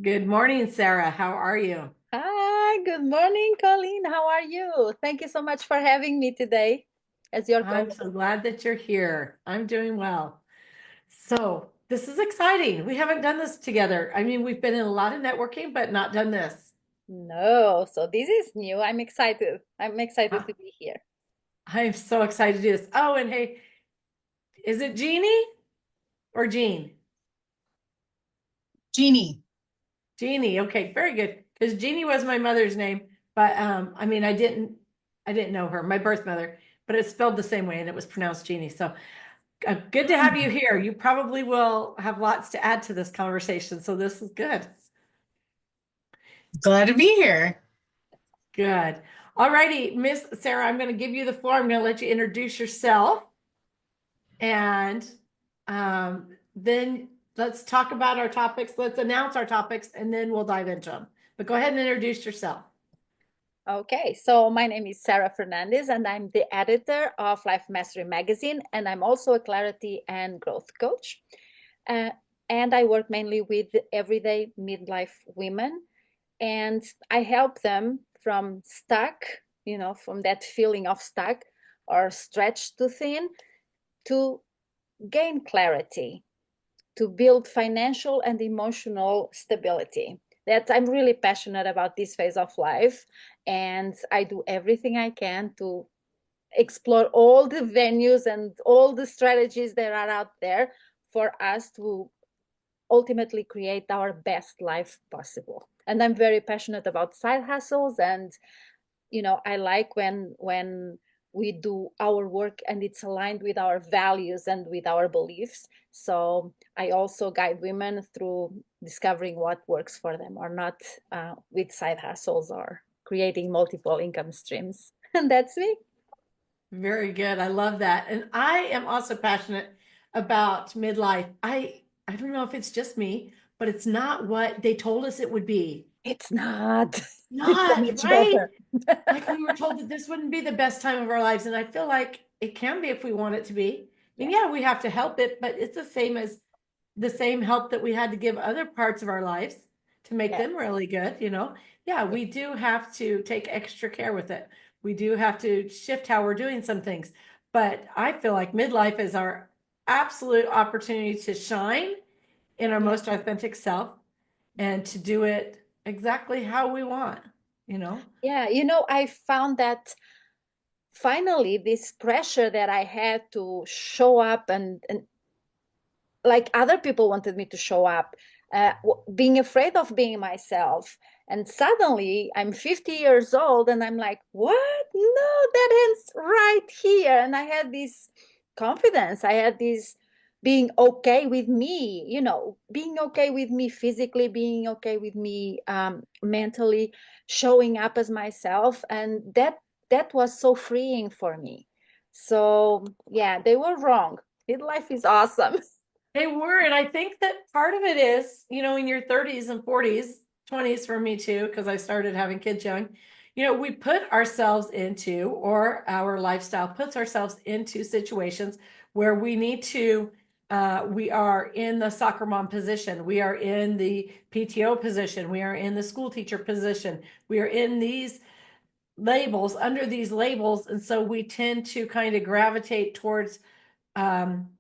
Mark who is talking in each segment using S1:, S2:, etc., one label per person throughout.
S1: Good morning, Sarah. How are you?
S2: Hi, good morning, Colleen. How are you? Thank you so much for having me today as your
S1: I'm so
S2: co-host.
S1: glad that you're here. I'm doing well. So, this is exciting. We haven't done this together. I mean, we've been in a lot of networking, but not done this.
S2: No, so this is new. I'm excited. I'm
S1: Uh,
S2: excited to be here.
S1: I'm so excited to do this. Oh, and hey, is it Jeannie or Jean?
S3: Jeannie.
S1: Jeannie. Okay, very good. Because Jeannie was my mother's name, but I mean, I didn't know her, my birth mother, but it's spelled the same way and it was pronounced Jeannie. So, good to have you here. You probably will have lots to add to this conversation, so this is good.
S3: Glad to be here.
S1: Good. All righty, Miss Sarah, I'm going to give you the floor. I'm going to let you introduce yourself, and then let's talk about our topics. Let's announce our topics, and then we'll dive into them. But go ahead and introduce yourself.
S2: Okay, so my name is Sara Fernandes, and I'm the editor of Life Mastery Magazine, and I'm also a clarity and growth coach. Uh, and I work mainly with everyday midlife women, and I help them from stuck, from that feeling of stuck or stretched too thin to gain clarity, to build financial and emotional stability. That I'm really passionate about this phase of life, and I do everything I can to explore all the venues and all the strategies that are out there for us to ultimately create our best life possible. And I'm very passionate about side hustles, and I like when we do our work and it's aligned with our values and with our beliefs. So I also guide women through discovering what works for them or not, with side hustles or creating multiple income streams. And that's me.
S1: Very good. I love that. And I am also passionate about midlife. I don't know if it's just me, but it's not what they told us it would be.
S2: It's not. It's so
S1: Not,
S2: much
S1: right?
S2: better.
S1: Like we were told that this wouldn't be the best time of our lives, and I feel like it can be if we want it to be. And
S2: Yes.
S1: yeah, we have to help it, but it's the same help that we had to give other parts of our lives to make
S2: Yes.
S1: them really good. Yeah,
S2: Yes.
S1: we do have to take extra care with it. We do have to shift how we're doing some things. But I feel like midlife is our absolute opportunity to shine in our
S2: Yeah.
S1: most authentic self and to do it exactly how we want, you know?
S2: Yeah. I found that finally this pressure that I had to show up and like other people wanted me to show up, being afraid of being myself. And suddenly I'm 50 years old and I'm like, what? No, that ends right here. And I had this confidence. I had this being okay with me, being okay with me physically, being okay with me, mentally, showing up as myself. And that was so freeing for me. So yeah, they were wrong. Midlife is awesome.
S1: They were. And I think that part of it is, in your 30s and 40s, 20s for me too, because I started having kids young, we put ourselves into, or our lifestyle puts ourselves into situations where we are in the soccer mom position, we are in the PTO position, we are in the school teacher position, we are in these labels, under these labels. And so we tend to kind of gravitate towards um,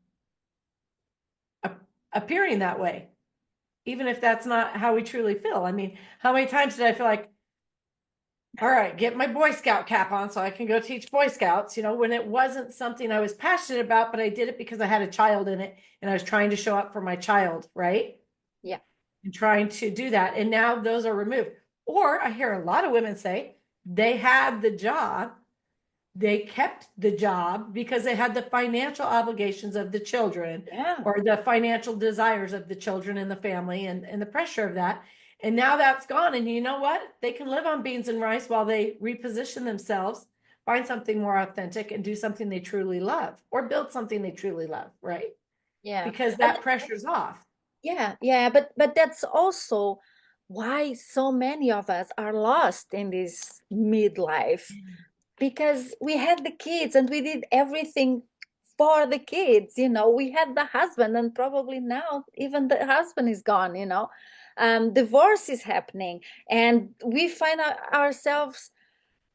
S1: appearing that way, even if that's not how we truly feel. I mean, how many times did I feel like, all right, get my Boy Scout cap on so I can go teach Boy Scouts, when it wasn't something I was passionate about, but I did it because I had a child in it and I was trying to show up for my child, right?
S2: Yeah.
S1: And trying to do that. And now those are removed. Or I hear a lot of women say they had the job, they kept the job because they had the financial obligations of the children
S2: Yeah.
S1: or the financial desires of the children and the family and the pressure of that. And now that's gone. And you know what? They can live on beans and rice while they reposition themselves, find something more authentic, and do something they truly love or build something they truly love, right?
S2: Yeah.
S1: Because
S2: But
S1: that pressure's off.
S2: yeah, but that's also why so many of us are lost in this midlife, because we had the kids and we did everything for the kids. We had the husband, and probably now even the husband is gone. Divorce is happening, and we find ourselves,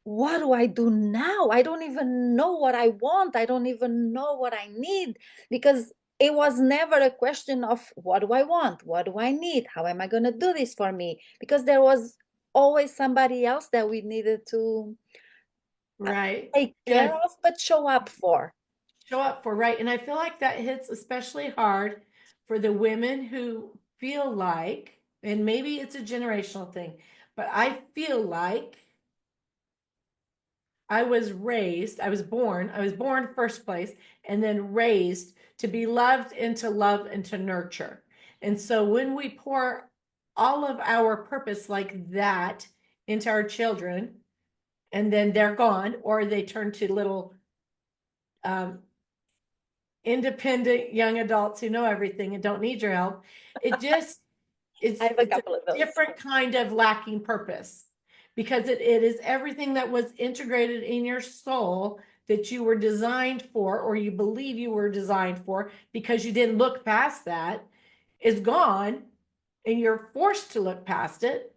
S2: what do I do now? I don't even know what I want. I don't even know what I need, because it was never a question of what do I want? What do I need? How am I going to do this for me? Because there was always somebody else that we needed to uh,
S1: Right.
S2: take
S1: And
S2: care
S1: I
S2: of, but show up for.
S1: show up for, right. And I feel like that hits especially hard for the women who feel like, and maybe it's a generational thing, but I feel like I was born first place and then raised to be loved and to love and to nurture. And so when we pour all of our purpose like that into our children, and then they're gone, or they turn to little um, independent young adults who know everything and don't need your help, it just
S2: I have a
S1: it's a
S2: couple of those.
S1: different kind of lacking purpose, because it is everything that was integrated in your soul that you were designed for, or you believe you were designed for, because you didn't look past that, is gone, and you're forced to look past it.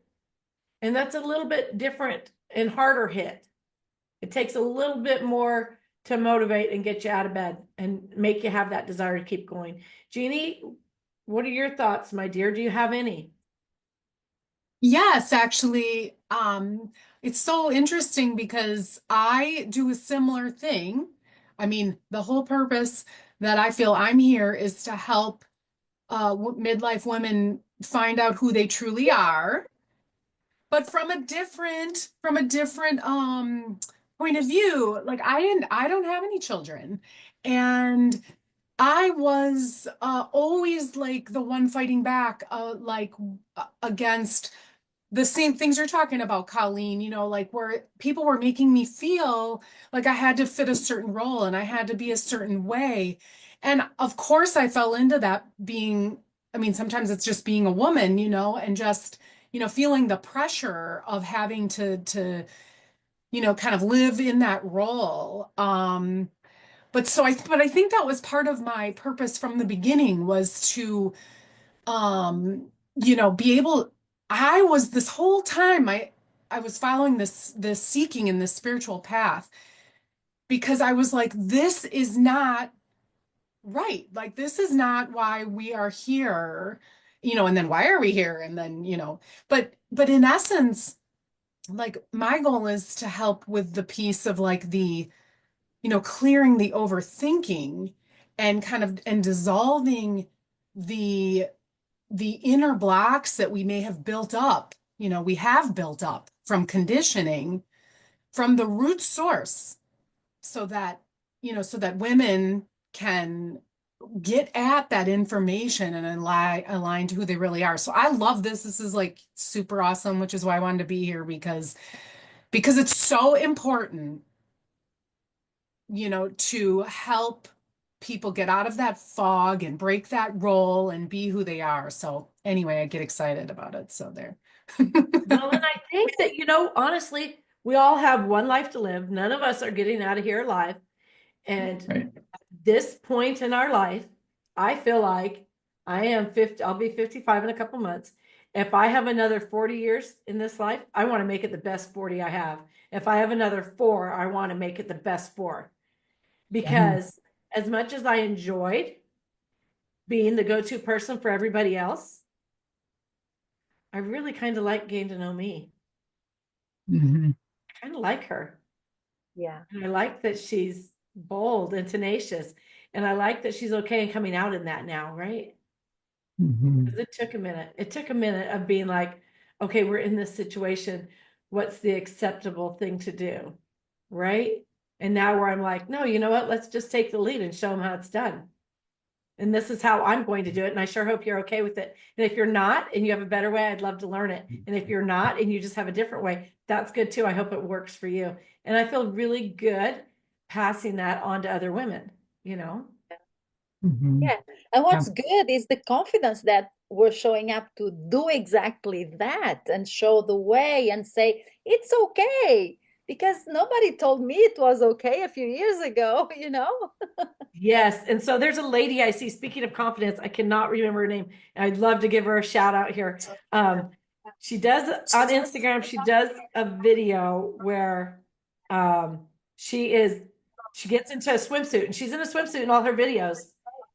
S1: And that's a little bit different and harder hit. It takes a little bit more to motivate and get you out of bed and make you have that desire to keep going. Jeannie, what are your thoughts, my dear? Do you have any?
S3: Yes, actually, it's so interesting because I do a similar thing. I mean, the whole purpose that I feel I'm here is to help midlife women find out who they truly are, but from a different point of view. Like I don't have any children, and I was always like the one fighting back, against the same things you're talking about, Colleen, like where people were making me feel like I had to fit a certain role and I had to be a certain way. And of course, I fell into that being, I mean, sometimes it's just being a woman, and just, feeling the pressure of having to kind of live in that role. But I think that was part of my purpose from the beginning was to um be able. I was this whole time I was following this seeking in this spiritual path because I was like, this is not right, like this is not why we are here, and then why are we here, and then but in essence, like my goal is to help with the piece of like the clearing the overthinking and kind of and dissolving the the inner blocks that we may have built up, we have built up from conditioning from the root source so that, so that women can get at that information and align to who they really are. So I love this. This is like super awesome, which is why I wanted to be here because it's so important, to help people get out of that fog and break that role and be who they are. So anyway, I get excited about it. So there.
S1: Well, and I think that, honestly, we all have one life to live. None of us are getting out of here alive. And
S3: Right.
S1: at this point in our life, I feel like I am 50, I'll be 55 in a couple months. If I have another 40 years in this life, I want to make it the best 40 I have. If I have another four, I want to make it the best four.
S3: Mhm.
S1: Because as much as I enjoyed being the go-to person for everybody else, I really kind of like getting to know me.
S3: Mhm.
S1: I kind of like her.
S2: Yeah.
S1: And I like that she's bold and tenacious. And I like that she's okay in coming out in that now, right?
S3: Mhm.
S1: Because it took a minute. It took a minute of being like, okay, we're in this situation. What's the acceptable thing to do? Right. And now where I'm like, no, you know what? Let's just take the lead and show them how it's done. And this is how I'm going to do it. And I sure hope you're okay with it. And if you're not and you have a better way, I'd love to learn it. And if you're not and you just have a different way, that's good too. I hope it works for you. And I feel really good passing that on to other women, you know?
S3: Mhm.
S2: Yeah. And
S3: Yeah.
S2: what's good is the confidence that we're showing up to do exactly that and show the way and say, it's okay. because nobody told me it was okay a few years ago, you know?
S1: Yes. And so there's a lady I see, speaking of confidence, I cannot remember her name. And I'd love to give her a shout out here. She does on Instagram, she does a video where um, she is, she gets into a swimsuit and she's in a swimsuit in all her videos.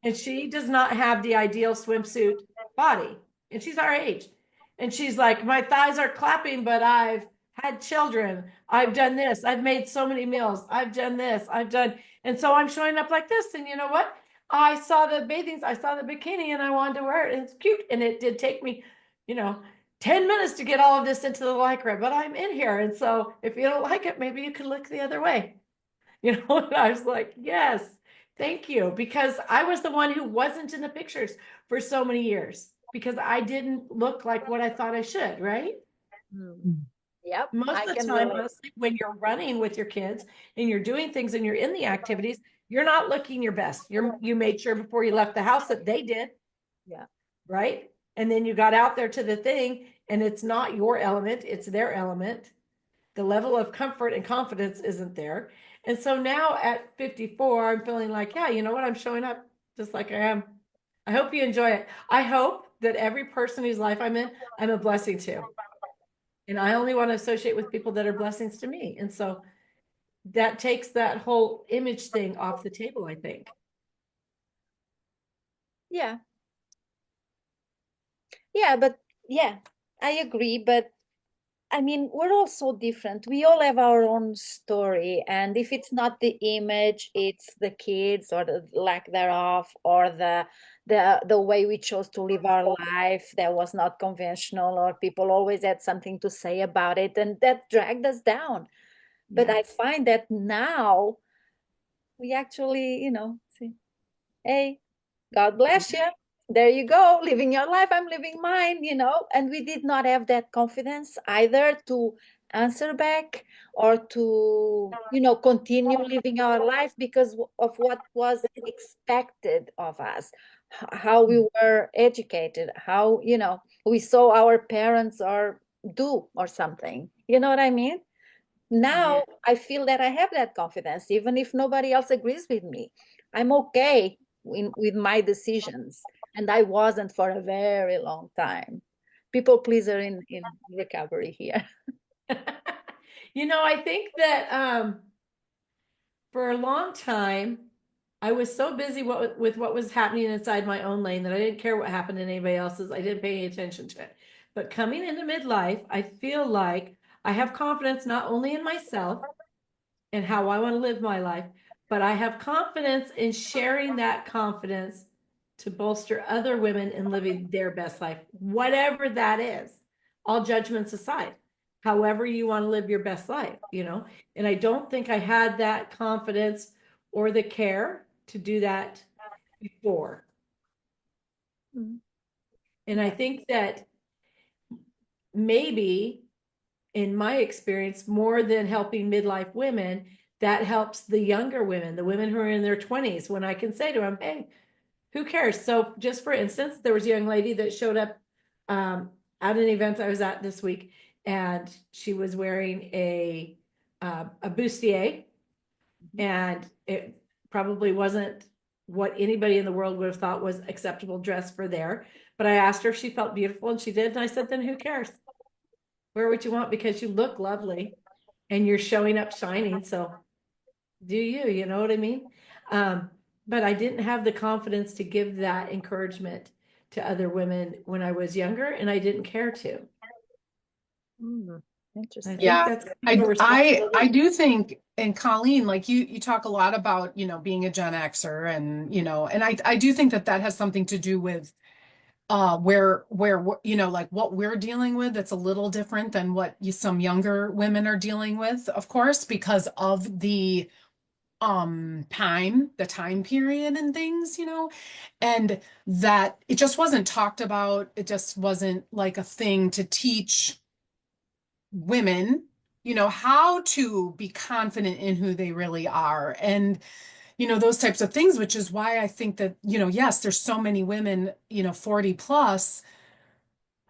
S1: And she does not have the ideal swimsuit body. And she's our age. And she's like, my thighs are clapping, but I've had children. I've done this. I've made so many meals. I've done this. I've done, and so I'm showing up like this. And you know what? I saw the bathing, I saw the bikini and I wanted to wear it. And it's cute. And it did take me, you know, 10 minutes to get all of this into the lycra, but I'm in here. And so if you don't like it, maybe you could look the other way. You know, and I was like, yes, thank you. Because I was the one who wasn't in the pictures for so many years because I didn't look like what I thought I should, right?
S2: Mm. Yep,
S1: Most
S2: I
S1: of the
S2: can
S1: time,
S2: relate.
S1: honestly, when you're running with your kids and you're doing things and you're in the activities, you're not looking your best. You made sure before you left the house that they did,
S2: Yeah.
S1: right? And then you got out there to the thing and it's not your element, it's their element. The level of comfort and confidence isn't there. And so now at 54, I'm feeling like, yeah, you know what? I'm showing up just like I am. I hope you enjoy it. I hope that every person whose life I'm in, I'm a blessing to. And I only want to associate with people that are blessings to me. And so that takes that whole image thing off the table, I think.
S2: Yeah. Yeah, but yeah, I agree. But I mean, we're all so different. We all have our own story. And if it's not the image, it's the kids or the lack thereof, or the way we chose to live our life that was not conventional, or people always had something to say about it, and that dragged us down. But
S1: Yeah.
S2: I find that now we actually, see, hey, God bless you. There you go, living your life. I'm living mine. And we did not have that confidence either to answer back or to, continue living our life because of what was expected of us, how we were educated, how, we saw our parents or do or something. You know what I mean?
S1: Yeah.
S2: Now I feel that I have that confidence, even if nobody else agrees with me. I'm okay with my decisions. And I wasn't for a very long time. People pleaser in recovery here.
S1: I think that for a long time, I was so busy with what was happening inside my own lane that I didn't care what happened in anybody else's. I didn't pay any attention to it. But coming into midlife, I feel like I have confidence not only in myself and how I want to live my life, but I have confidence in sharing that confidence to bolster other women in living their best life, whatever that is, all judgments aside, however you want to live your best life. And I don't think I had that confidence or the care to do that before.
S2: Mm.
S1: And I
S2: Yeah.
S1: think that maybe in my experience, more than helping midlife women, that helps the younger women, the women who are in their 20s, when I can say to them, hey, who cares? So, just for instance, there was a young lady that showed up at an event I was at this week, and she was wearing a bustier, and it probably wasn't what anybody in the world would have thought was acceptable dress for there. But I asked her if she felt beautiful, and she did. And I said, then who cares? Wear what you want because you look lovely and you're showing up shining. So do you know what I mean? Um, but I didn't have the confidence to give that encouragement to other women when I was younger, and I didn't care to.
S2: Mm.
S1: I
S2: Interesting.
S1: think
S3: Yeah,
S1: that's kind of a
S3: I
S1: responsibility.
S3: do think, and Colleen, like you talk a lot about, being a Gen Xer and, and I do think that that has something to do with where like what we're dealing with that's a little different than what some younger women are dealing with, of course, because of the time period and things, and that it just wasn't talked about. It just wasn't like a thing to teach women, how to be confident in who they really are. And, those types of things, which is why I think that, yes, there's so many women, 40 plus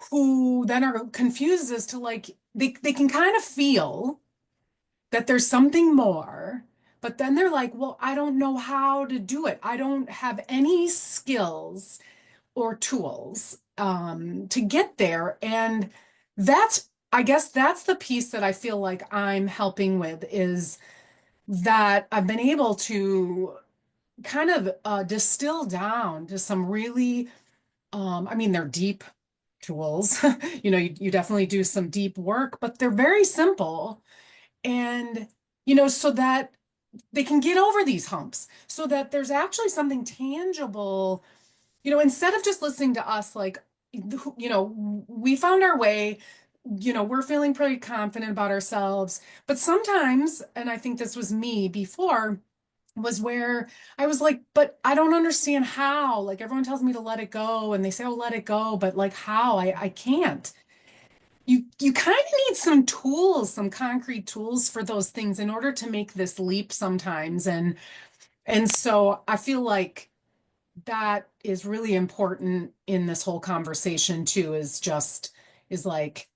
S3: who then are confused as to like, they can kind of feel that there's something more, but then they're like, well, I don't know how to do it. I don't have any skills or tools to get there. And that's, I guess that's the piece that I feel like I'm helping with is that I've been able to kind of distill down to some really, I mean, they're deep tools. You definitely do some deep work, but they're very simple. And, so that they can get over these humps, so that there's actually something tangible, instead of just listening to us, like, we found our way, we're feeling pretty confident about ourselves. But sometimes, and I think this was me before, was where I was like, but I don't understand how. Like everyone tells me to let it go and they say, oh, let it go, but like how? I can't. You kind of need some tools, some concrete tools for those things in order to make this leap sometimes. And so I feel like that is really important in this whole conversation too, is like,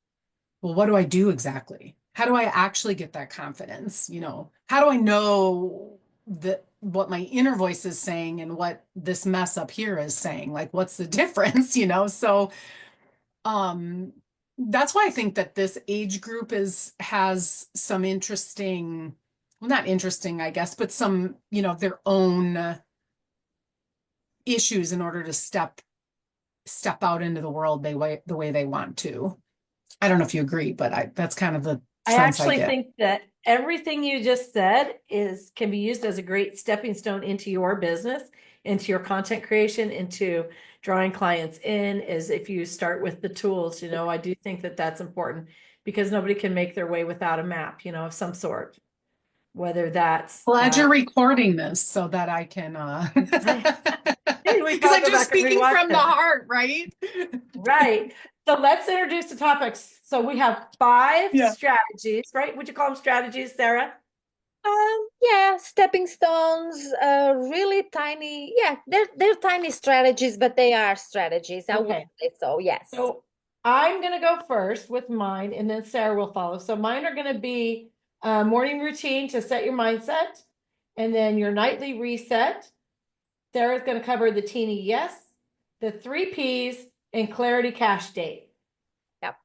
S3: well, what do I do exactly? How do I actually get that confidence? How do I know that what my inner voice is saying and what this mess up here is saying? Like, what's the difference? So um that's why I think that this age group has some interesting, well, not interesting, I guess, but some, their own issues in order to step out into the world the way they want to. I don't know if you agree, but that's kind of the
S1: I
S3: sense I
S1: actually
S3: get.
S1: think that everything you just said can be used as a great stepping stone into your business, into your content creation, into drawing clients in, is if you start with the tools. I do think that that's important because nobody can make their way without a map, of some sort, whether that's
S3: Glad you're recording this so that I can
S1: we
S3: because
S1: probably
S3: I'm
S1: go
S3: just
S1: back and
S3: speaking
S1: rewatch
S3: from the
S1: it.
S3: heart, right?
S1: Right. So let's introduce the topics. So we have 5
S3: Yeah.
S1: strategies, right? Would you call them strategies, Sarah?
S2: Yeah, stepping stones, really tiny. Yeah, they're tiny strategies, but they are strategies. I would
S1: Okay.
S2: say so. Yes.
S1: So I'm going to go first with mine, and then Sarah will follow. So mine are going to be a morning routine to set your mindset, and then your nightly reset. Sarah's going to cover the teeny yes, the 3 Ps, and clarity cash date.
S2: Yep.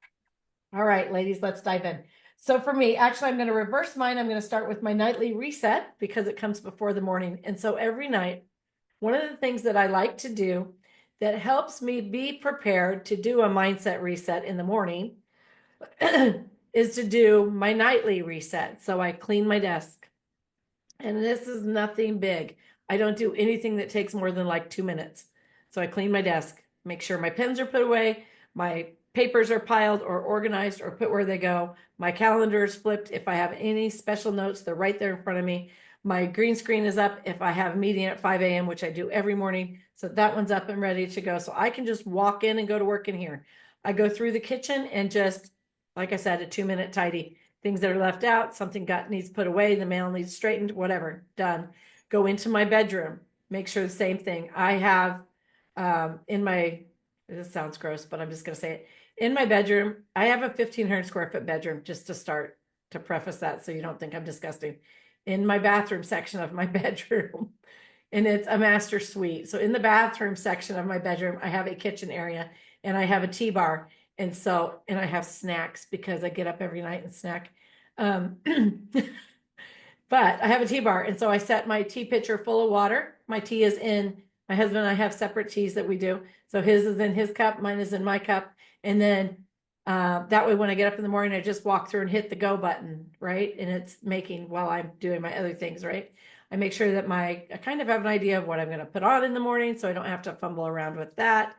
S1: All right, ladies, let's dive in. So for me, actually, I'm going to reverse mine. I'm going to start with my nightly reset because it comes before the morning. And so every night, one of the things that I like to do that helps me be prepared to do a mindset reset in the morning is to do my nightly reset. So I clean my desk. And this is nothing big. I don't do anything that takes more than like 2 minutes. So I clean my desk, make sure my pens are put away, my papers are piled or organized or put where they go. My calendar is flipped. If I have any special notes, they're right there in front of me. My green screen is up if I have a meeting at 5 a.m., which I do every morning. So that one's up and ready to go. So I can just walk in and go to work in here. I go through the kitchen and just, like I said, a 2-minute tidy. Things that are left out, something needs put away, the mail needs straightened, whatever, done. Go into my bedroom, make sure the same thing. I have in my, this sounds gross, but I'm just going to say it. In my bedroom, I have a 1,500 square foot bedroom, just to start, to preface that so you don't think I'm disgusting. In my bathroom section of my bedroom, and it's a master suite. So in the bathroom section of my bedroom, I have a kitchen area and I have a tea bar. And I have snacks because I get up every night and snack. Um, but I have a tea bar. And so I set my tea pitcher full of water. My tea is in, my husband and I have separate teas that we do. So his is in his cup, mine is in my cup. And then that way, when I get up in the morning, I just walk through and hit the go button, right? And it's making while I'm doing my other things, right? I make sure that I kind of have an idea of what I'm going to put on in the morning so I don't have to fumble around with that.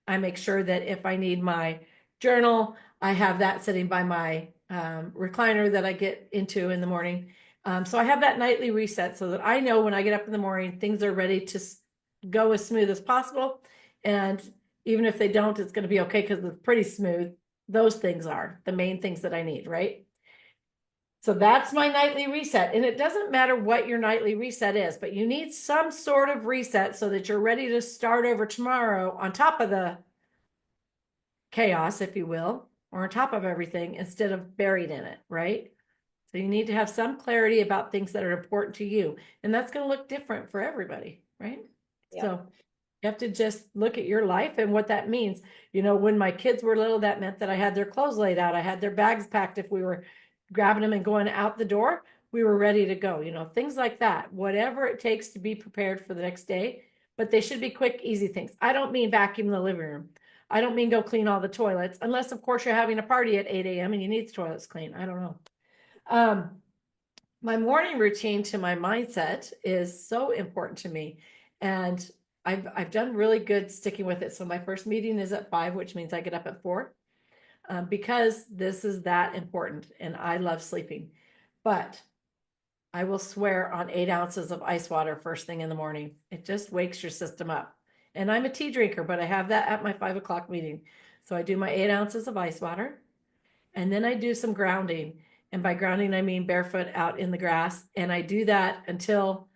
S1: I make sure that if I need my journal, I have that sitting by my recliner that I get into in the morning. So I have that nightly reset so that I know when I get up in the morning, things are ready to go as smooth as possible. And even if they don't, it's going to be okay because it's pretty smooth. Those things are the main things that I need, right? So that's my nightly reset. And it doesn't matter what your nightly reset is, but you need some sort of reset so that you're ready to start over tomorrow on top of the chaos, if you will, or on top of everything instead of buried in it, right? So you need to have some clarity about things that are important to you. And that's going to look different for everybody, right?
S2: Yeah.
S1: So you have to just look at your life and what that means. You know, when my kids were little, that meant that I had their clothes laid out. I had their bags packed. If we were grabbing them and going out the door, we were ready to go, you know, things like that. Whatever it takes to be prepared for the next day, but they should be quick, easy things. I don't mean vacuum the living room. I don't mean go clean all the toilets, unless of course you're having a party at 8 a.m. and you need the toilets clean. I don't know. My morning routine to my mindset is so important to me. And I've done really good sticking with it. So my first meeting is at 5, which means I get up at 4, because this is that important and I love sleeping. But I will swear on 8 ounces of ice water first thing in the morning. It just wakes your system up. And I'm a tea drinker, but I have that at my 5 o'clock meeting. So I do my 8 ounces of ice water, and then I do some grounding. And by grounding, I mean barefoot out in the grass. And I do that until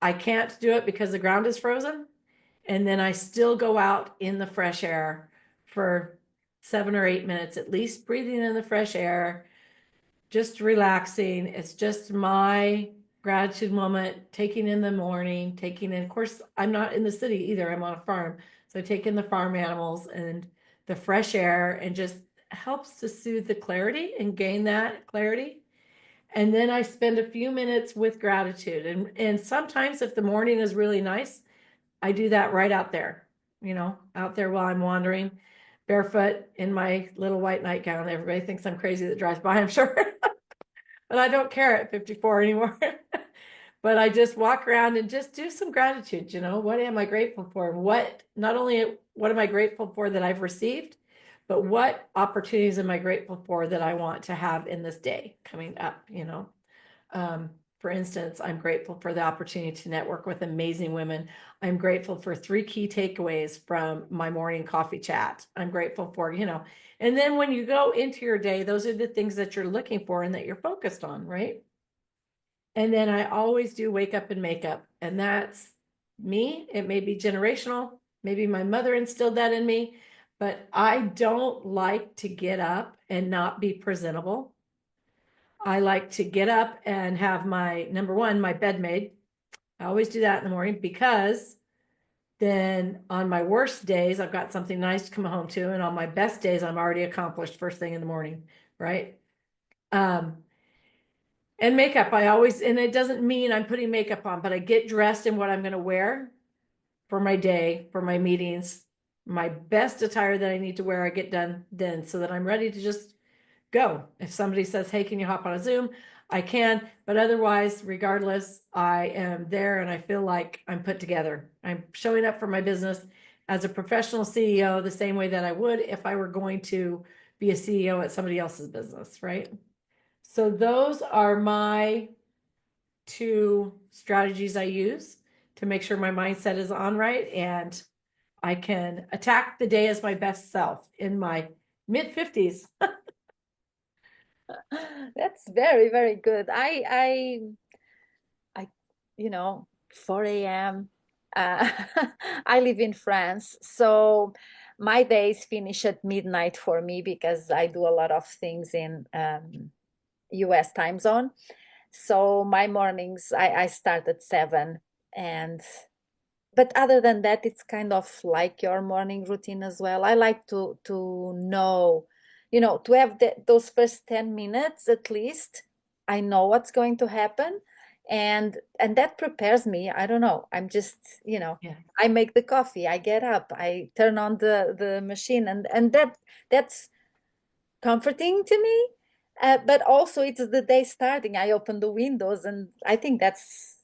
S1: I can't do it because the ground is frozen. And then I still go out in the fresh air for 7 or 8 minutes, at least breathing in the fresh air, just relaxing. It's just my gratitude moment, taking in the morning, taking in, of course, I'm not in the city either. I'm on a farm. So I take in the farm animals and the fresh air, and just helps to soothe the clarity and gain that clarity. And then I spend a few minutes with gratitude. And sometimes if the morning is really nice, I do that right out there, you know, out there while I'm wandering barefoot in my little white nightgown. Everybody thinks I'm crazy that drives by, I'm sure. But I don't care at 54 anymore. But I just walk around and just do some gratitude. You know, what am I grateful for? What, not only what am I grateful for that I've received, but what opportunities am I grateful for that I want to have in this day coming up, you know? For instance, I'm grateful for the opportunity to network with amazing women. I'm grateful for 3 key takeaways from my morning coffee chat. I'm grateful for, you know, and then when you go into your day, those are the things that you're looking for and that you're focused on, right? And then I always do wake up and make up. And that's me. It may be generational. Maybe my mother instilled that in me, but I don't like to get up and not be presentable. I like to get up and have my, number one, my bed made. I always do that in the morning, because then on my worst days, I've got something nice to come home to. And on my best days, I'm already accomplished first thing in the morning, right? And makeup, I always, and it doesn't mean I'm putting makeup on, but I get dressed in what I'm going to wear for my day, for my meetings, my best attire that I need to wear, I get done then, so that I'm ready to just go. If somebody says, hey, can you hop on a Zoom? I can, but otherwise, regardless, I am there and I feel like I'm put together. I'm showing up for my business as a professional CEO the same way that I would if I were going to be a CEO at somebody else's business, right? So those are my 2 strategies I use to make sure my mindset is on right and I can attack the day as my best self in my mid 50s.
S2: That's very, very good. You know, 4 a.m. I live in France, so my days finish at midnight for me because I do a lot of things in US time zone. So my mornings, I start at 7, and but other than that, it's kind of like your morning routine as well. I like to know, you know, to have those first 10 minutes at least. I know what's going to happen, and that prepares me. I don't know. I'm just, you know,
S1: Yeah.
S2: I make the coffee, I get up, I turn on the machine, and that's comforting to me. But also it's the day starting. I open the windows, and I think that's,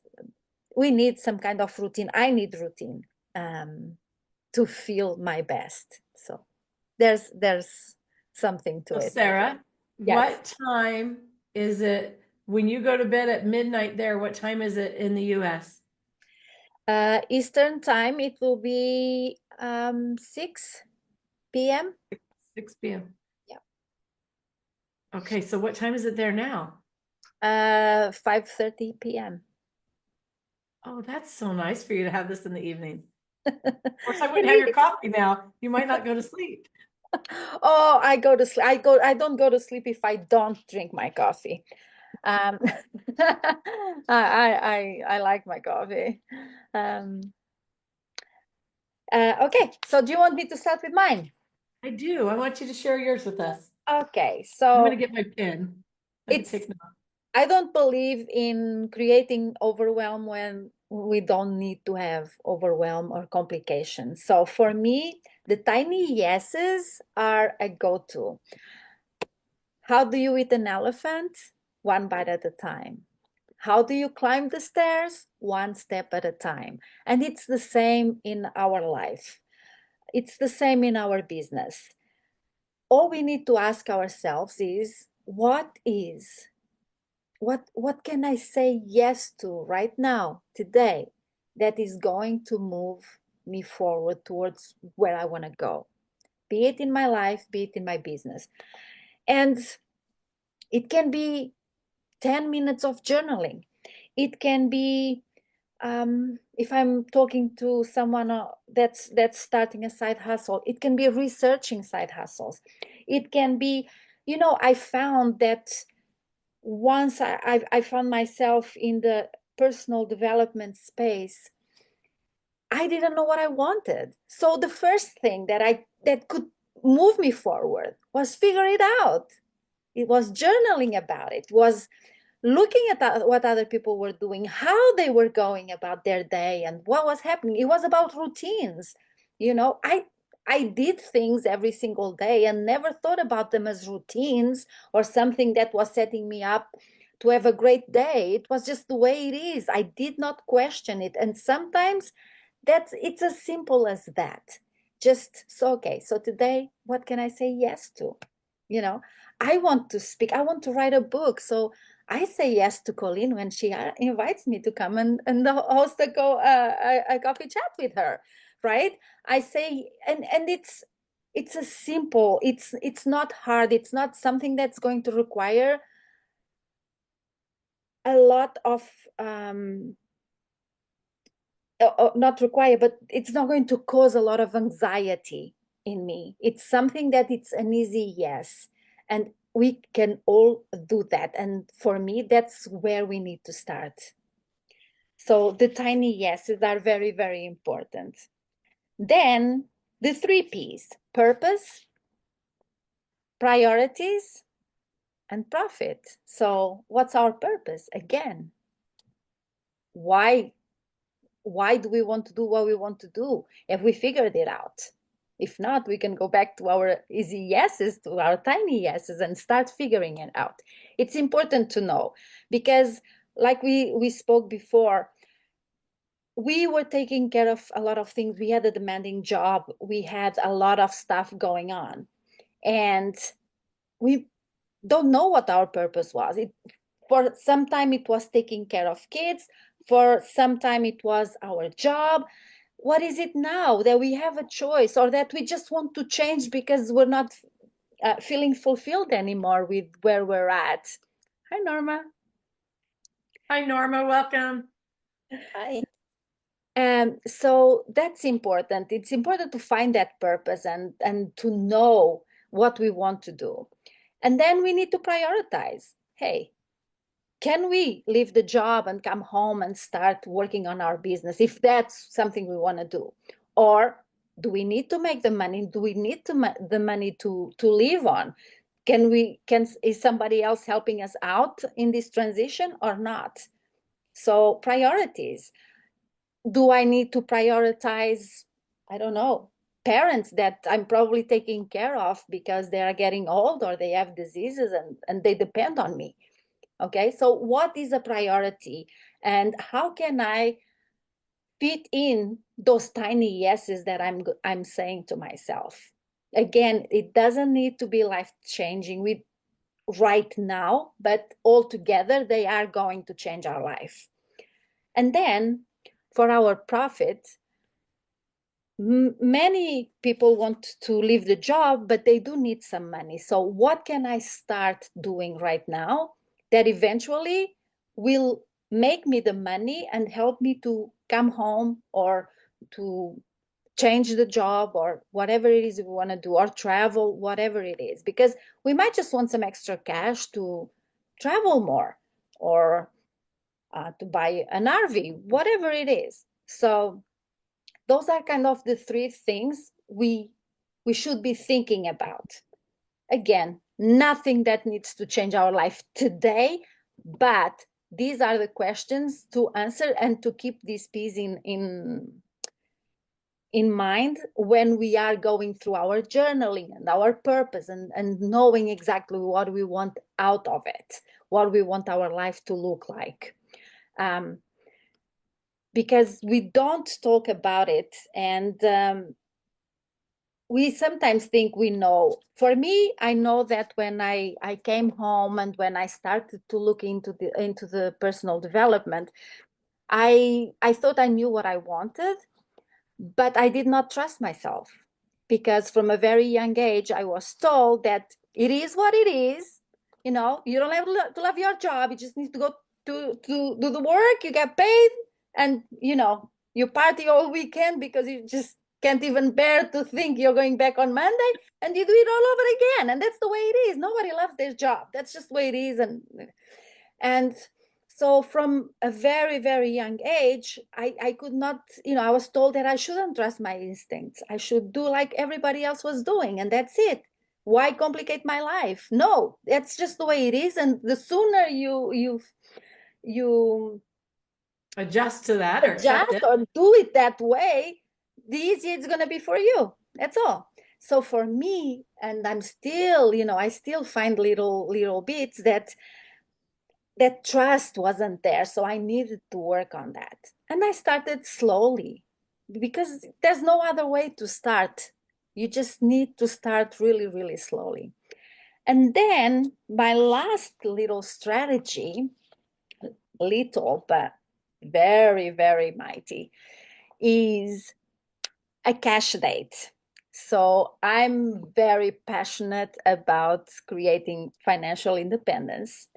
S2: we need some kind of routine. I need routine to feel my best. So there's something to
S1: So
S2: it.
S1: Sarah,
S2: Yes.
S1: what time is it when you go to bed at midnight there? What time is it in the US?
S2: Eastern time, it will be 6 p.m.
S1: 6 p.m.
S2: Yeah.
S1: Okay, so what time is it there now?
S2: 5:30 p.m.
S1: Oh, that's so nice for you to have this in the evening. Of course, I
S2: And
S1: wouldn't have your coffee now. You might not go to sleep.
S2: oh, I go to sleep. I don't go to sleep if I don't drink my coffee. Um, I like my coffee. Okay, so do you want me to start with mine?
S1: I do. I want you to share yours with us.
S2: Okay,
S1: I'm going
S2: so
S1: to get my pen. I can
S2: it's
S1: take notes.
S2: I don't believe in creating overwhelm when we don't need to have overwhelm or complications. So for me, the tiny yeses are a go-to. How do you eat an elephant? One bite at a time. How do you climb the stairs? One step at a time. And it's the same in our life. It's the same in our business. All we need to ask ourselves is what can I say yes to right now, today, that is going to move me forward towards where I want to go, be it in my life, be it in my business. And it can be 10 minutes of journaling. It can be if I'm talking to someone that's starting a side hustle, it can be researching side hustles. It can be, I found that once I found myself in the personal development space, I didn't know what I wanted. So the first thing that could move me forward was figure it out. It was journaling about it, was looking at what other people were doing, how they were going about their day and what was happening. It was about routines. I did things every single day and never thought about them as routines or something that was setting me up to have a great day. It was just the way it is. I did not question it. And sometimes it's as simple as that. Just so, okay, so today, what can I say yes to? You know, I want to speak, I want to write a book. So I say yes to Colleen when she invites me to come and host a coffee chat with her, right? I say, and it's a simple, it's not hard, it's not something that's going to require a lot of not require, but it's not going to cause a lot of anxiety in me. It's something that it's an easy yes. And we can all do that. And for me, that's where we need to start. So the tiny yeses are very, very important. Then the 3 Ps: purpose, priorities, and profit. So what's our purpose? Again, why why do we want to do what we want to do? Have we figured it out? If not, we can go back to our easy yeses, to our tiny yeses, and start figuring it out. It's important to know because, like we spoke before, we were taking care of a lot of things. We had a demanding job. We had a lot of stuff going on, and we don't know what our purpose was. For some time it was taking care of kids. For some time it was our job. What is it now that we have a choice, or that we just want to change because we're not feeling fulfilled anymore with where we're at? Hi, Norma.
S1: Hi, Norma. Welcome.
S2: Hi. So that's important. It's important to find that purpose and to know what we want to do. And then we need to prioritize. Hey, can we leave the job and come home and start working on our business if that's something we want to do? Or do we need to make the money? Do we need the money to live on? Is somebody else helping us out in this transition or not? So priorities. Do I need to prioritize, I don't know, parents that I'm probably taking care of because they are getting old or they have diseases and they depend on me? Okay, so what is a priority and how can I fit in those tiny yeses that I'm saying to myself? Again, it doesn't need to be life changing with right now, but altogether they are going to change our life. And then for our profit, many people want to leave the job, but they do need some money. So what can I start doing right now that eventually will make me the money and help me to come home or to change the job or whatever it is we want to do, or travel, whatever it is, because we might just want some extra cash to travel more. or to buy an RV, whatever it is. So those are kind of the three things we should be thinking about. Again, nothing that needs to change our life today, but these are the questions to answer and to keep this piece in mind when we are going through our journaling and our purpose, and knowing exactly what we want out of it, what we want our life to look like. Because we don't talk about it, and we sometimes think we know. For me, I know that when I came home and when I started to look into the personal development, I thought I knew what I wanted, but I did not trust myself, because from a very young age I was told that it is what it is. You know, you don't have to love your job. You just need to go to do the work. You get paid, and you know, you party all weekend because you just can't even bear to think you're going back on Monday, and you do it all over again. And that's the way it is. Nobody loves their job. That's just the way it is. And so from a very, very young age, I could not, you know, I was told that I shouldn't trust my instincts. I should do like everybody else was doing, and that's it. Why complicate my life? No, that's just the way it is. And the sooner you
S1: Adjust to that or accept
S2: adjust
S1: it.
S2: or do it that way, the easier it's gonna be for you. That's all. So for me, and I'm still, you know, I still find little bits that trust wasn't there. So I needed to work on that. And I started slowly, because there's no other way to start. You just need to start really, really slowly. And then my last little strategy, little but very, very mighty, is a cash date. So I'm very passionate about creating financial independence.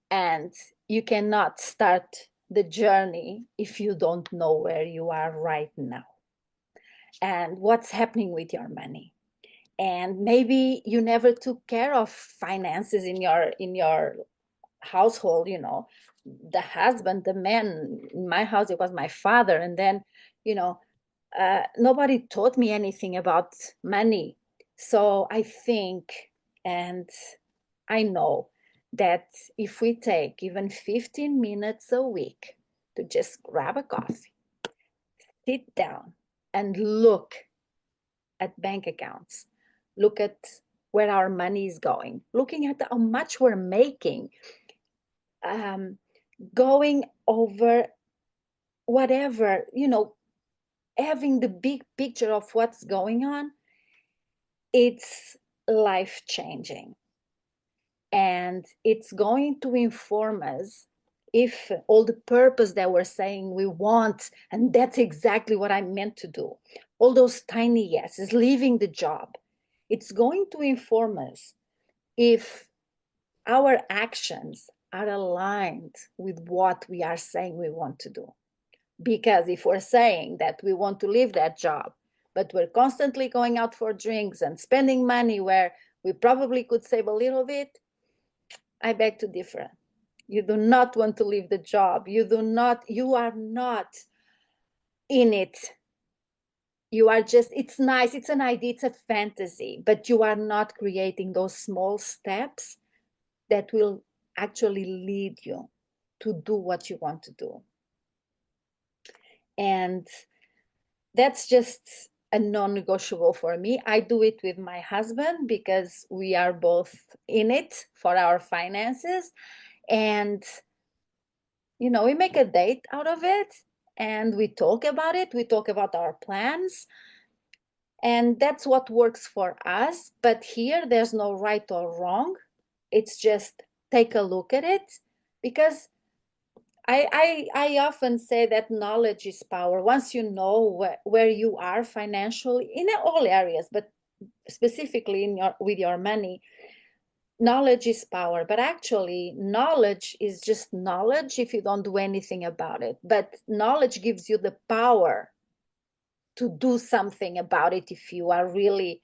S2: And you cannot start the journey if you don't know where you are right now and what's happening with your money. And maybe you never took care of finances in your household. You know, the husband, the man in my house, it was my father. And then, you know, nobody taught me anything about money. So I think, and I know that if we take even 15 minutes a week to just grab a coffee, sit down, and look at bank accounts, look at where our money is going, looking at how much we're making, going over whatever, you know, having the big picture of what's going on, it's life changing. And it's going to inform us if all the purpose that we're saying we want, and that's exactly what I meant to do, all those tiny yeses, leaving the job, it's going to inform us if our actions are aligned with what we are saying we want to do. Because if we're saying that we want to leave that job, but we're constantly going out for drinks and spending money where we probably could save a little bit, I beg to differ. You do not want to leave the job. You are not in it. You are just, it's nice, it's an idea, it's a fantasy, but you are not creating those small steps that will actually lead you to do what you want to do. And that's just a non-negotiable for me. I do it with my husband because we are both in it for our finances. And, you know, we make a date out of it and we talk about it. We talk about our plans. And that's what works for us. But here, there's no right or wrong. It's just take a look at it, because I often say that knowledge is power. Once you know where you are financially in all areas, but specifically with your money, knowledge is power. But actually, knowledge is just knowledge if you don't do anything about it. But knowledge gives you the power to do something about it if you are really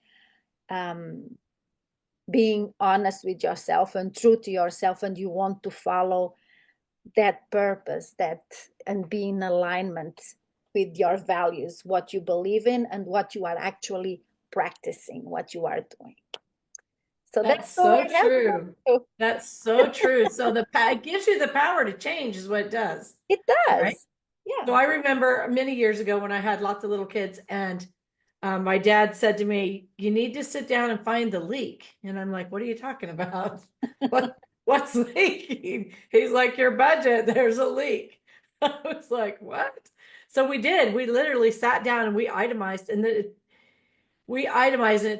S2: being honest with yourself and true to yourself, and you want to follow that purpose, that and be in alignment with your values, what you believe in and what you are actually practicing, what you are doing. So
S1: That's
S2: that's all
S1: so
S2: I have for
S1: true.
S2: you.
S1: That's so true. So it gives you the power to change is what it does,
S2: It
S1: right?
S2: does.
S1: So
S2: Yeah.
S1: I remember many years ago when I had lots of little kids, and my dad said to me, "You need to sit down and find the leak." And I'm like, "What are you talking about? What's leaking?" He's like, "Your budget, there's a leak." I was like, "What?" So we did. We literally sat down and we itemized, and it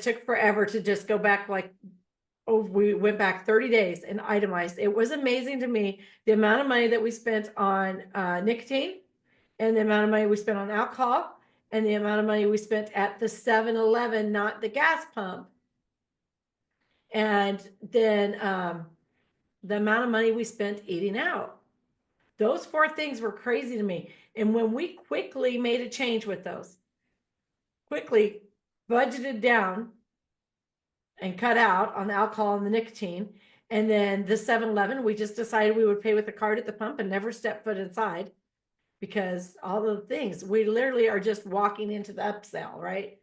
S1: took forever to just go back like, oh, we went back 30 days and itemized. It was amazing to me the amount of money that we spent on nicotine, and the amount of money we spent on alcohol, and the amount of money we spent at the 7-Eleven, not the gas pump. And then the amount of money we spent eating out. Those four things were crazy to me. And when we quickly made a change with those, quickly budgeted down and cut out on the alcohol and the nicotine. And then the 7-Eleven, we just decided we would pay with the card at the pump and never step foot inside, because all the things we literally are just walking into the upsell, right?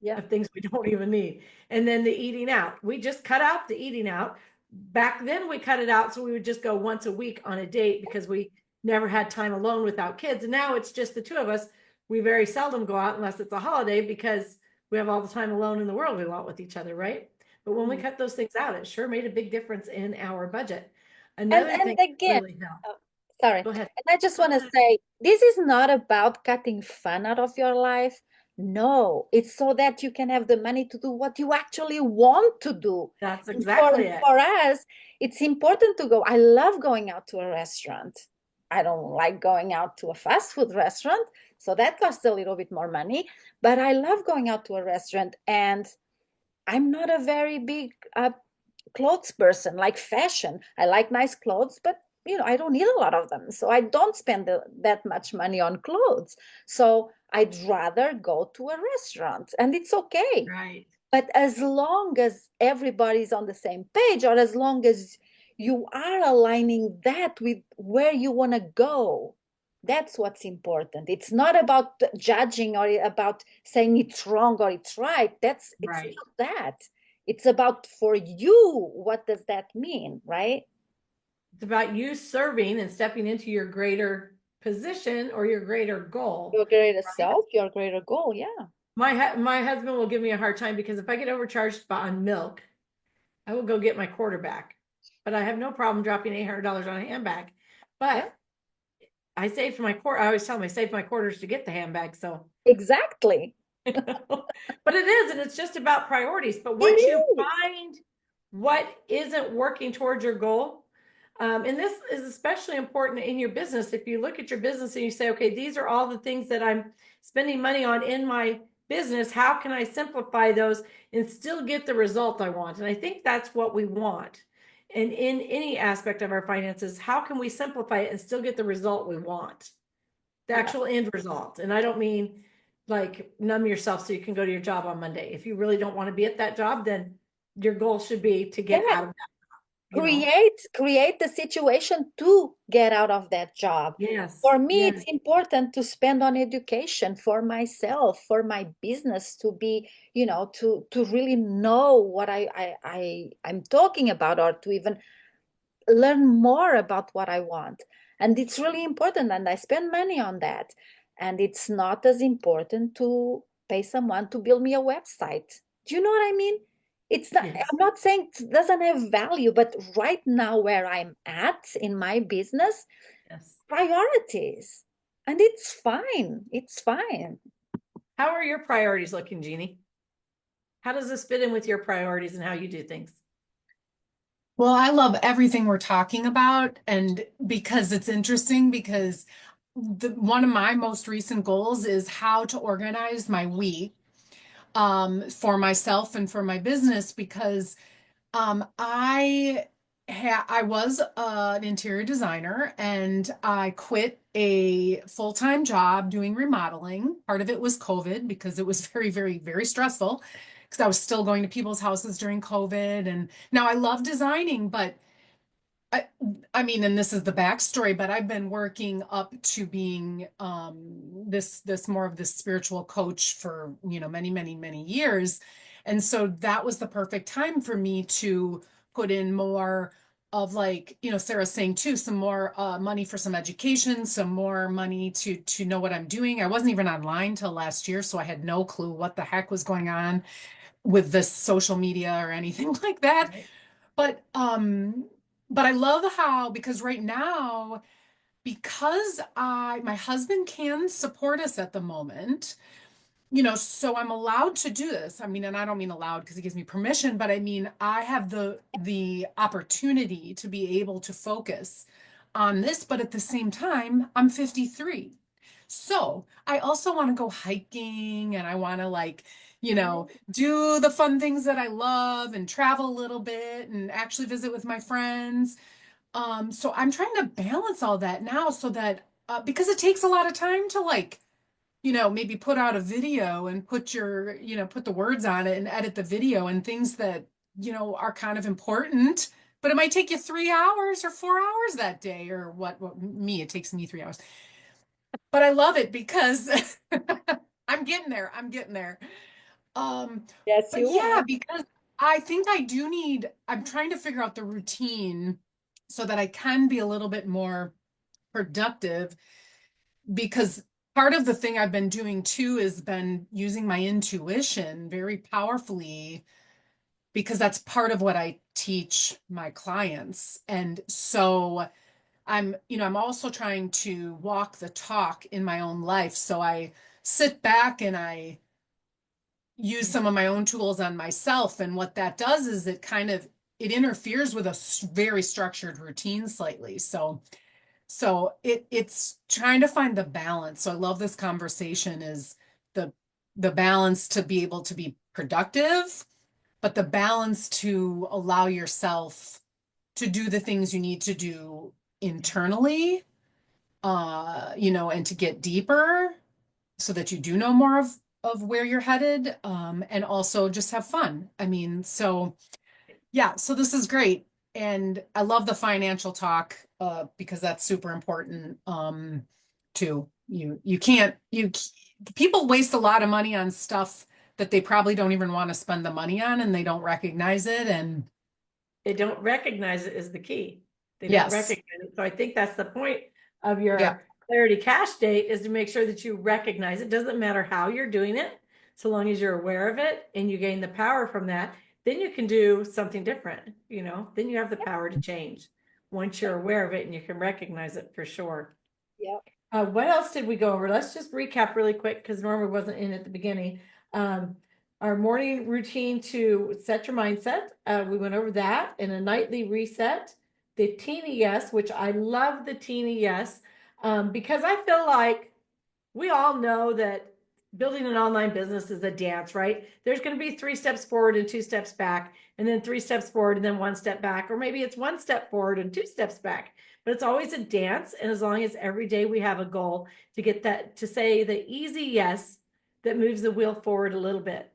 S2: Yeah.
S1: Of things we don't even need. And then the eating out, we just cut out the eating out. Back then we cut it out so we would just go once a week on a date because we never had time alone without kids. And now it's just the two of us. We very seldom go out unless it's a holiday because we have all the time alone in the world we want with each other, right? But when we cut those things out, it sure made a big difference in our budget. Another
S2: And
S1: thing that
S2: again,
S1: really helped.
S2: oh, sorry.
S1: Go ahead.
S2: And I just want to say, this is not about cutting fun out of your life. No, it's so that you can have the money to do what you actually want to do.
S1: That's
S2: And
S1: exactly it.
S2: for us, it's important to go. I love going out to a restaurant. I don't like going out to a fast food restaurant, so that costs a little bit more money. But I love going out to a restaurant, and I'm not a very big clothes person, like fashion. I like nice clothes, but I don't need a lot of them. So I don't spend that much money on clothes. So I'd rather go to a restaurant, and it's okay.
S1: Right.
S2: But as long as everybody's on the same page, or as long as you are aligning that with where you want to go, that's what's important. It's not about judging or about saying it's wrong or it's right. It's
S1: Right.
S2: not that. It's about, for you, what does that mean, right?
S1: It's about you serving and stepping into your greater position or your greater goal.
S2: Your greater
S1: Right?
S2: self, your greater goal. Yeah.
S1: My husband will give me a hard time because if I get overcharged on milk, I will go get my quarter back. But I have no problem dropping $800 on a handbag.
S2: Yeah,
S1: But I saved my quarter. I always tell him I saved my quarters to get the handbag. So,
S2: exactly.
S1: but it is, and it's just about priorities. But
S2: It
S1: once you
S2: is.
S1: find what isn't working towards your goal, and this is especially important in your business. If you look at your business and you say, okay, these are all the things that I'm spending money on in my business. How can I simplify those and still get the result I want? And I think that's what we want. And in any aspect of our finances, how can we simplify it and still get the result we want? The
S2: Yeah.
S1: actual end result. And I don't mean like numb yourself so you can go to your job on Monday. If you really don't want to be at that job, then your goal should be to get
S2: Yeah.
S1: out of that,
S2: Create the situation to get out of that job.
S1: Yes,
S2: For me, it's
S1: yes,
S2: important to spend on education for myself, for my business, to be, to really know what I'm talking about, or to even learn more about what I want. And it's really important, and I spend money on that. And it's not as important to pay someone to build me a website. Do you know what I mean? It's not,
S1: yes,
S2: I'm not saying it doesn't have value, but right now where I'm at in my business,
S1: yes.
S2: priorities. And it's fine. It's fine.
S1: How are your priorities looking, Jeannie? How does this fit in with your priorities and how you do things?
S3: Well, I love everything we're talking about, and because it's interesting, because one of my most recent goals is how to organize my week for myself and for my business, because I was an interior designer, and I quit a full-time job doing remodeling. Part of it was COVID because it was very, very, very stressful because I was still going to people's houses during COVID. And now I love designing, but I, I mean, and this is the backstory, but I've been working up to being this more of this spiritual coach for, many, many, many years. And so that was the perfect time for me to put in more of, like, Sarah's saying too, some more money for some education, some more money to know what I'm doing. I wasn't even online till last year, so I had no clue what the heck was going on with this social media or anything like that.
S1: Right.
S3: But I love how, because right now, because my husband can support us at the moment, so I'm allowed to do this. I mean, and I don't mean allowed because he gives me permission, but I mean I have the opportunity to be able to focus on this, but at the same time, I'm 53. So I also want to go hiking, and I want to, like, do the fun things that I love and travel a little bit and actually visit with my friends. So I'm trying to balance all that now so that because it takes a lot of time to, like, maybe put out a video and put the words on it and edit the video and things that, are kind of important, but it might take you 3 hours or 4 hours that day, or it takes me 3 hours. But I love it because I'm getting there. I'm getting there. Um,
S2: Yes,
S3: but
S2: you
S3: yeah,
S2: are.
S3: because I think I'm trying to figure out the routine so that I can be a little bit more productive, because part of the thing I've been doing too is been using my intuition very powerfully, because that's part of what I teach my clients. And so I'm also trying to walk the talk in my own life. So I sit back and I use some of my own tools on myself. And what that does is it interferes with a very structured routine slightly. So it's trying to find the balance. So I love this conversation, is the the balance to be able to be productive, but the balance to allow yourself to do the things you need to do internally, and to get deeper so that you do know more of where you're headed, and also just have fun. I mean, so yeah, so this is great. And I love the financial talk, because that's super important, too. You can't you people waste a lot of money on stuff that they probably don't even want to spend the money on, and they don't recognize it. And
S1: They don't recognize it is the key. They don't
S3: yes,
S1: recognize it. So I think that's the point of
S3: yeah,
S1: your clarity cash date, is to make sure that you recognize it. Doesn't matter how you're doing it, so long as you're aware of it and you gain the power from that, then you can do something different, then you have the power to change once you're aware of it and you can recognize it for sure.
S2: Yep.
S1: What else did we go over? Let's just recap really quick because Norma wasn't in at the beginning. Um, our morning routine to set your mindset. We went over that, in a nightly reset. The teeny yes, which I love the teeny yes, because I feel like we all know that building an online business is a dance, right? There's going to be 3 steps forward and 2 steps back, and then 3 steps forward and then 1 step back, or maybe it's 1 step forward and 2 steps back. But it's always a dance. And as long as every day we have a goal to get that, to say the easy yes that moves the wheel forward a little bit.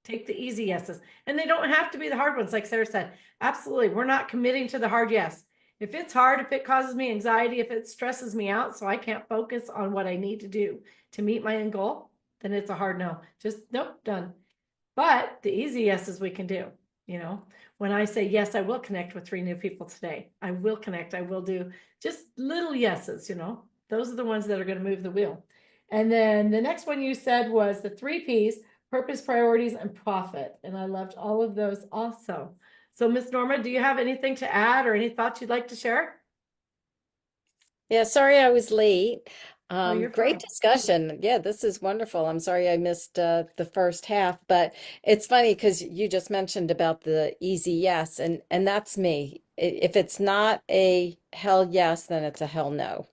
S1: Take the easy yeses. And they don't have to be the hard ones, like Sarah said. Absolutely. We're not committing to the hard yes. If it's hard, if it causes me anxiety, if it stresses me out so I can't focus on what I need to do to meet my end goal, then it's a hard no. Just nope, done. But the easy yeses we can do, you know. When I say yes, I will connect with 3 new people today. I will connect. I will do just little yeses. Those are the ones that are going to move the wheel. And then the next one you said was the 3 Ps: purpose, priorities, and profit. And I loved all of those also. So, Miss Norma, do you have anything to add or any thoughts you'd like to share?
S4: Yeah, sorry I was late.
S1: Oh, you're
S4: Great
S1: fine.
S4: discussion. Yeah, this is wonderful. I'm sorry I missed the first half, but it's funny because you just mentioned about the easy yes, and that's me. If it's not a hell yes, then it's a hell no.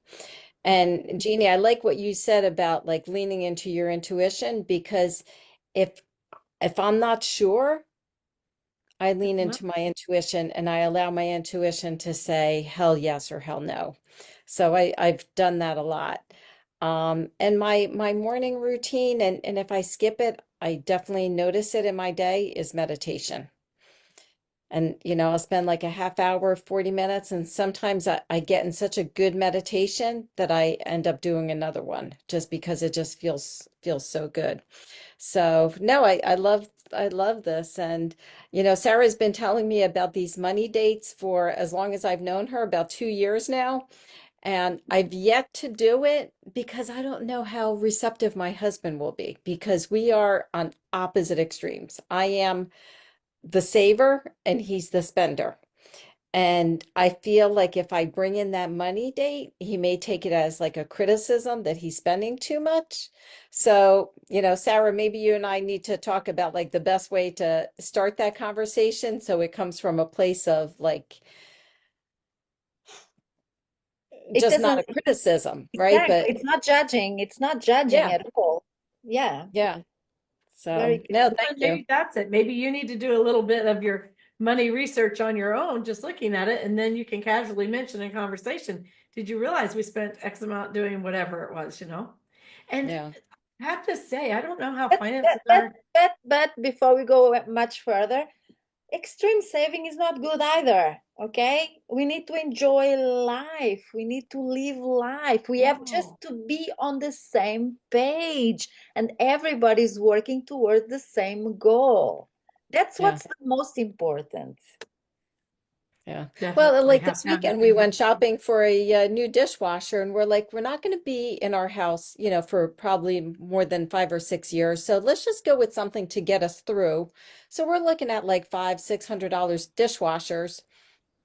S4: And Jeannie, I like what you said about like leaning into your intuition, because if if I'm not sure, I lean
S1: It's not.
S4: into my intuition and I allow my intuition to say hell yes or hell no. So I've done that a lot. And my morning routine, and if I skip it, I definitely notice it in my day, is meditation. And, I'll spend like a half hour, 40 minutes, and sometimes I get in such a good meditation that I end up doing another one just because it just feels so good. So no, I love this. And Sarah's been telling me about these money dates for as long as I've known her, about 2 years now. And I've yet to do it because I don't know how receptive my husband will be because we are on opposite extremes. I am the saver and he's the spender. And I feel like if I bring in that money date, he may take it as like a criticism that he's spending too much. So, Sarah, maybe you and I need to talk about like the best way to start that conversation so it comes from a place of like
S2: It
S4: just not
S2: doesn't,
S4: a criticism, right?
S2: exactly,
S4: But
S2: it's not judging. It's not judging
S4: yeah,
S2: at all. Yeah,
S4: yeah.
S2: very
S4: So,
S2: good.
S4: no,
S1: Well,
S4: thank
S1: then
S4: you.
S1: maybe that's it. Maybe you need to do a little bit of your money research on your own, just looking at it, and then you can casually mention in conversation, did you realize we spent X amount doing whatever it was, you know? And
S4: Yeah.
S1: I have to say, I don't know how
S2: But,
S1: finances
S2: but, but,
S1: are.
S2: but before we go much further, extreme saving is not good either. Okay, we need to enjoy life, we need to live life, we have just
S1: Oh,
S2: to be on the same page, and everybody's working towards the same goal. That's
S4: Yeah.
S2: what's the most important.
S4: Yeah. Well,
S1: definitely
S4: like
S1: have
S4: this
S1: to have the
S4: weekend, we
S1: same
S4: went
S1: goal.
S4: shopping for a, new dishwasher, and we're like, we're not going to be in our house, for probably more than 5 or 6 years. So let's just go with something to get us through. So we're looking at like $500, $600 dishwashers.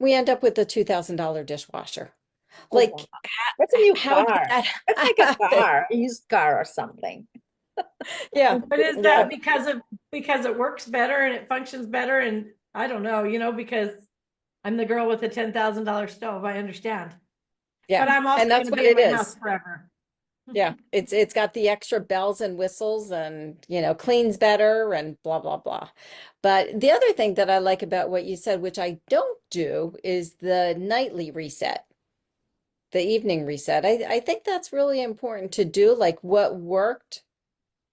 S4: We end up with a $2,000 dishwasher.
S2: Oh, wow.
S4: Like,
S2: That's a new
S4: how did
S2: car.
S4: that
S2: That's like a
S4: happen?
S2: car, a used car or something.
S4: Yeah.
S1: But is
S4: Yeah.
S1: that because it works better and it functions better? And I don't know, because I'm the girl with the $10,000 stove. I understand.
S4: Yeah.
S1: But I'm also
S4: And
S1: going
S4: that's
S1: to
S4: what
S1: be in
S4: it
S1: my house
S4: is.
S1: forever.
S4: Yeah, it's got the extra bells and whistles and cleans better and blah blah blah. But the other thing that I like about what you said, which I don't do, is the nightly reset, the evening reset. I think that's really important to do, like what worked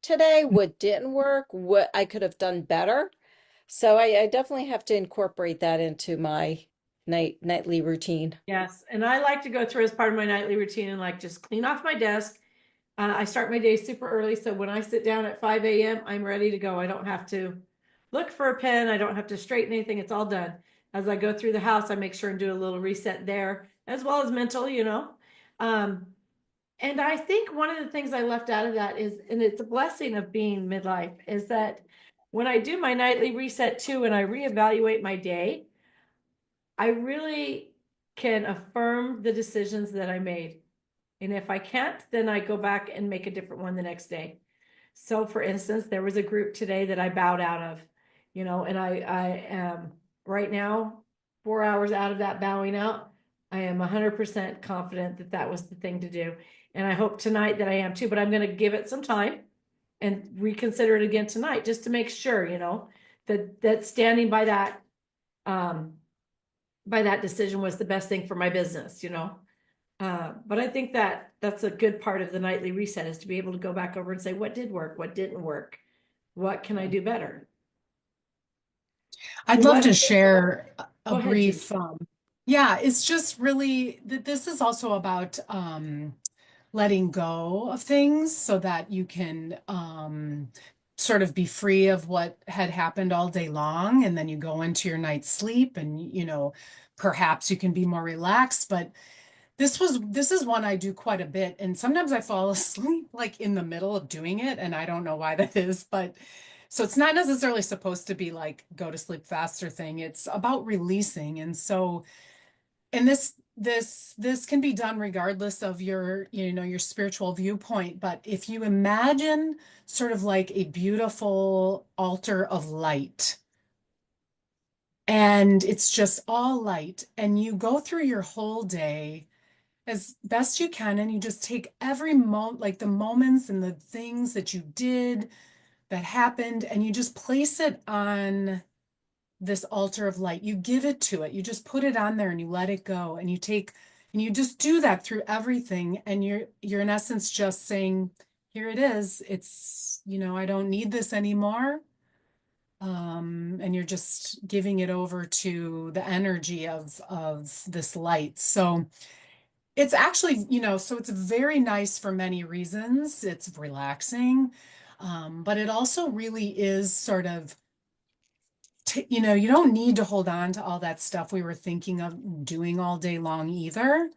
S4: today, what didn't work, what I could have done better. So I definitely have to incorporate that into my nightly routine.
S1: Yes, and I like to go through as part of my nightly routine and like just clean off my desk. I start my day super early, so when I sit down at 5 a.m., I'm ready to go. I don't have to look for a pen. I don't have to straighten anything. It's all done. As I go through the house, I make sure and do a little reset there, as well as mental. Um, and I think one of the things I left out of that is, and it's a blessing of being midlife, is that when I do my nightly reset too, and I reevaluate my day, I really can affirm the decisions that I made. And if I can't, then I go back and make a different one the next day. So for instance, there was a group today that I bowed out of, and I am right now 4 hours out of that bowing out. I am 100% confident that that was the thing to do. And I hope tonight that I am too, but I'm going to give it some time and reconsider it again tonight just to make sure, that standing um, by that decision was the best thing for my business. But I think that that's a good part of the nightly reset is to be able to go back over and say, what did work? What didn't work? What can I
S4: Yeah.
S1: do better?
S3: I'd love
S1: What,
S3: to share a
S1: go ahead, Judy.
S3: brief, yeah, it's just really that this is also about letting go of things so that you can sort of be free of what had happened all day long. And then you go into your night's sleep and, perhaps you can be more relaxed. But this is one I do quite a bit. And sometimes I fall asleep like in the middle of doing it. And I don't know why that is, but so it's not necessarily supposed to be like go to sleep faster thing. It's about releasing. And so and this can be done regardless of your spiritual viewpoint, but if you imagine sort of like a beautiful altar of light and it's just all light and you go through your whole day as best you can and you just take every moment, like the moments and the things that you did that happened, and you just place it on this altar of light. You give it to it. You just put it on there and you let it go. And you just do that through everything. And you're in essence just saying, here it is. It's, I don't need this anymore. and you're just giving it over to the energy of this light. So it's actually, so it's very nice for many reasons. It's relaxing, but it also really is sort of, you don't need to hold on to all that stuff we were thinking of doing all day long either,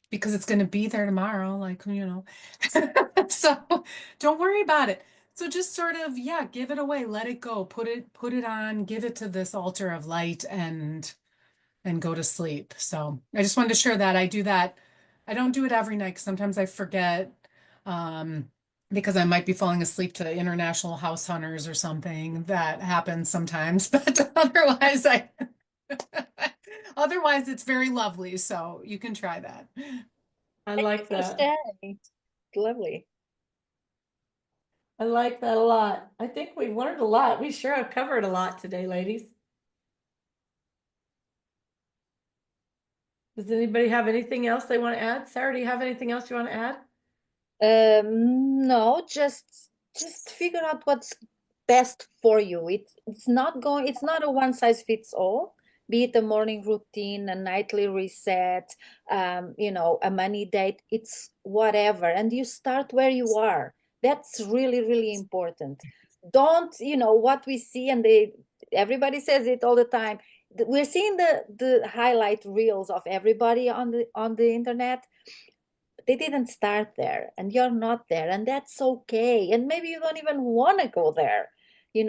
S3: because it's going to be there tomorrow, like. So don't worry about it. So just sort of, yeah, give it away, let it go, put it on, give it to this altar of light and go to sleep. So I just wanted to share that. I do that. I don't do it every night 'cause sometimes I forget, um, because I might be falling asleep to International House Hunters or something. That happens sometimes, but otherwise it's very lovely. So you can try that.
S1: I
S2: Thank you
S1: like
S2: for
S1: that.
S2: sharing. Lovely.
S1: I like that a lot. I think we've learned a lot. We sure have covered a lot today, ladies. Does anybody have anything else they want to add? Sarah, do you have anything else you want to add?
S2: No, just figure out what's best for you. It's not a one size fits all, be it a morning routine, a nightly reset, a money date, it's whatever. And you start where you are. That's really, really important. Don't, what we see, and everybody says it all the time. We're seeing the highlight reels of everybody on the internet. They didn't start there, and you're not there, and that's okay. And maybe you don't even want to go there. You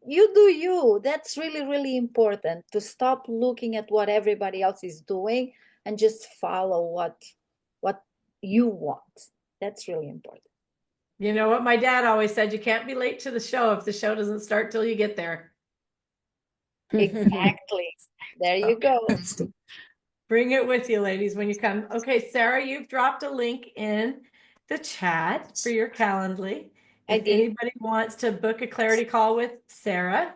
S2: do you. That's really, really important, to stop looking at what everybody else is doing and just follow what you want. That's really important.
S1: You know what my dad always said, you can't be late to the show if the show doesn't start till you get there.
S2: Exactly. There you go.
S1: Bring it with you, ladies, when you come. Okay, Sarah, you've dropped a link in the chat for your Calendly.
S2: I
S1: If
S2: did.
S1: anybody wants to book a clarity call with Sarah,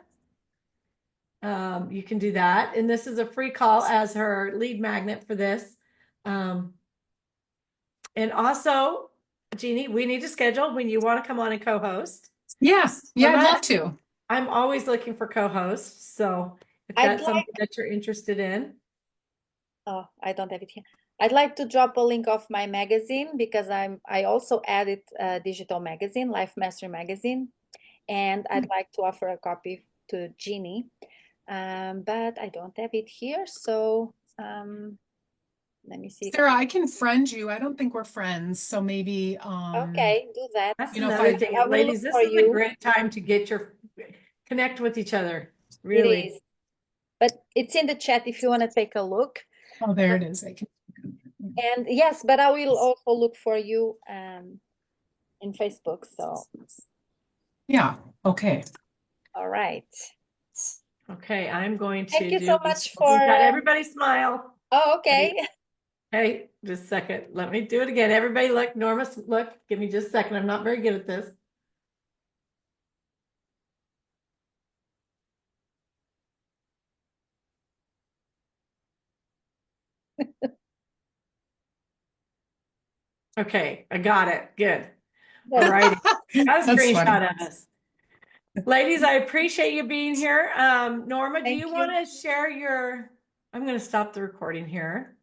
S1: you can do that. And this is a free call as her lead magnet for this. And also, Jeannie, we need to schedule when you want to come on and co-host.
S3: Yeah, yeah,
S1: I'm
S3: I'd
S1: not,
S3: love to.
S1: I'm always looking for co-hosts. So if
S2: I'd
S1: that's something
S2: like,
S1: that you're interested in,
S2: oh, I don't have it here. I'd like to drop a link of my magazine, because I also added a digital magazine, Life Mastery Magazine, and I'd like to offer a copy to Jeannie, but I don't have it here. So let me see.
S3: Sarah, I can friend you. I don't think we're friends, so maybe
S2: Okay, do that.
S1: that's
S3: if
S1: another
S3: I
S1: thing.
S2: I will look
S1: Ladies, this
S2: for
S1: is a
S2: you.
S1: great time to connect with each other.
S2: It
S1: Really.
S2: is, but it's in the chat if you want to take a look.
S3: oh, there it is. I can.
S2: And yes, but I will also look for you in Facebook. So,
S3: Yeah, okay.
S2: all right.
S1: Okay, I'm going
S2: Thank
S1: to
S2: you so
S1: do,
S2: much
S1: we'll
S2: for.
S1: got everybody smile.
S2: Oh,
S1: Hey,
S2: okay.
S1: hey, just a second. Let me do it again. Everybody look, Norma, look, give me just a second. I'm not very good at this. Okay, I got it. Good. All righty. Got a
S3: That's funny.
S1: screenshot of us. Ladies, I appreciate you being here. Norma, do
S2: Thank
S1: you
S2: you.
S1: want to share I'm going to stop the recording here.